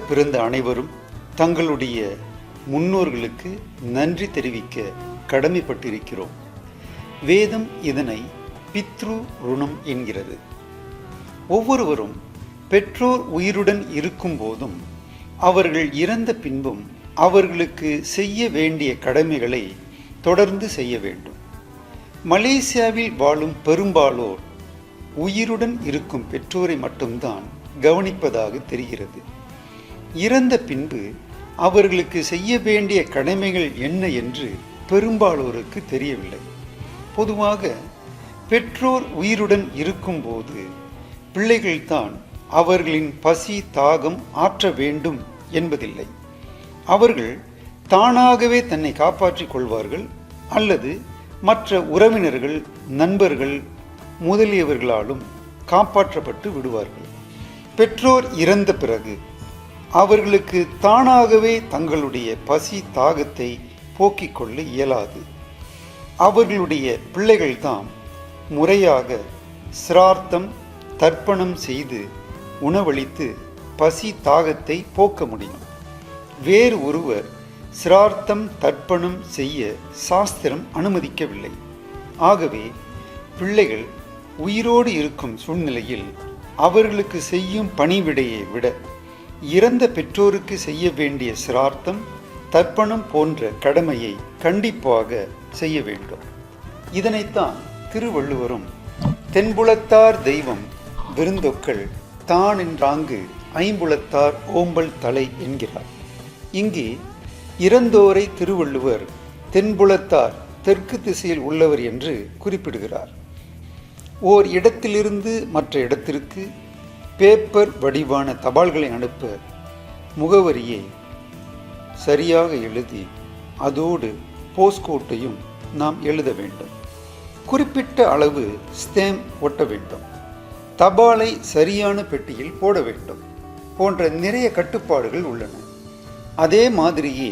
பிறந்த அனைவரும் தங்களுடைய முன்னோர்களுக்கு நன்றி தெரிவிக்க கடமைப்பட்டிருக்கிறோம். வேதம் இதனை பித்ரு ருணம் என்கிறது. ஒவ்வொருவரும் பெற்றோர் உயிருடன் இருக்கும் போதும் அவர்கள் இறந்த பின்பும் அவர்களுக்கு செய்ய வேண்டிய கடமைகளை தொடர்ந்து செய்ய வேண்டும். மலேசியாவில் வாழும் பெரும்பாலோர் உயிருடன் இருக்கும் பெற்றோரை மட்டும்தான் கவனிப்பதாக தெரிகிறது. இறந்த பின்பு அவர்களுக்கு செய்ய வேண்டிய கடமைகள் என்ன என்று பெரும்பாலோருக்கு தெரியவில்லை. பொதுவாக பெற்றோர் உயிருடன் இருக்கும்போது பிள்ளைகள்தான் அவர்களின் பசி தாகம் ஆற்ற வேண்டும் என்பதில்லை. அவர்கள் தானாகவே தன்னை காப்பாற்றிக் கொள்வார்கள் அல்லது மற்ற உறவினர்கள், நண்பர்கள் முதலியவர்களாலும் காப்பாற்றப்பட்டு விடுவார்கள். பெற்றோர் இறந்த பிறகு அவர்களுக்கு தானாகவே தங்களுடைய பசி தாகத்தை போக்கிக் கொள்ள இயலாது. அவர்களுடைய பிள்ளைகள்தான் முறையாக சிரார்த்தம் தர்ப்பணம் செய்து உணவளித்து பசி தாகத்தை போக்க முடியும். வேறு ஒருவர் சிரார்த்தம் தர்ப்பணம் செய்ய சாஸ்திரம் அனுமதிக்கவில்லை. ஆகவே பிள்ளைகள் உயிரோடு இருக்கும் சூழ்நிலையில் அவர்களுக்கு செய்யும் பணிவிடையை விட இறந்த பெற்றோருக்கு செய்ய வேண்டிய சிரார்த்தம் தர்ப்பணம் போன்ற கடமையை கண்டிப்பாக செய்ய வேண்டும். இதனைத்தான் திருவள்ளுவரும் தென்புலத்தார் தெய்வம் விருந்தொக்கள் தான் என்றாங்கு ஐம்புலத்தார் ஓம்பல் தலை என்கிறார். இங்கே இறந்தோரை திருவள்ளுவர் தென்புலத்தார் தெற்கு திசையில் உள்ளவர் என்று குறிப்பிடுகிறார். ஓர் இடத்திலிருந்து மற்ற இடத்திற்கு பேப்பர் வடிவான தபால்களை அனுப்ப முகவரியை சரியாக எழுதி அதோடு போஸ்ட்கோட்டையும் நாம் எழுத வேண்டும். குறிப்பிட்ட அளவு ஸ்டேம்ப் ஒட்ட வேண்டும். தபாலை சரியான பெட்டியில் போட வேண்டும் போன்ற நிறைய கட்டுப்பாடுகள் உள்ளன. அதே மாதிரியே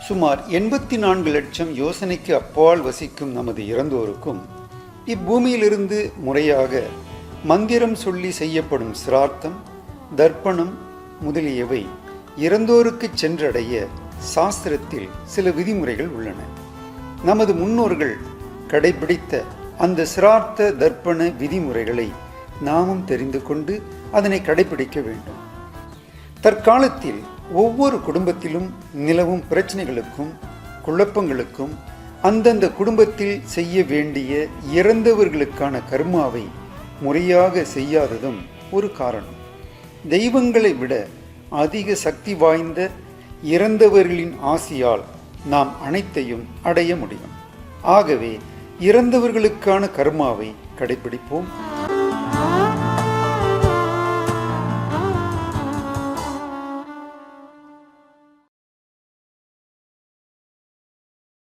சுமார் 84 லட்சம் யோசனைக்கு அப்பால் வசிக்கும் நமது இறந்தோருக்கும் இப்பூமியிலிருந்து முறையாக மந்திரம் சொல்லி செய்யப்படும் சிரார்த்தம், தர்ப்பணம் முதலியவை இறந்தோருக்கு சென்றடைய சாஸ்திரத்தில் சில விதிமுறைகள் உள்ளன. நமது முன்னோர்கள் கடைபிடித்த அந்த சிரார்த்த தர்ப்பண விதிமுறைகளை நாமும் தெரிந்து கொண்டு அதனை கடைபிடிக்க வேண்டும். தற்காலத்தில் ஒவ்வொரு குடும்பத்திலும் நிலவும் பிரச்சனைகளுக்கும் குழப்பங்களுக்கும் அந்தந்த குடும்பத்தில் செய்ய வேண்டிய இறந்தவர்களுக்கான கர்மாவை முறையாக செய்யாததும் ஒரு காரணம். தெய்வங்களை விட அதிக சக்தி வாய்ந்த இறந்தவர்களின் ஆசியால் நாம் அனைத்தையும் அடைய முடியும். ஆகவே இறந்தவர்களுக்கான கர்மாவை கடைபிடிப்போம்.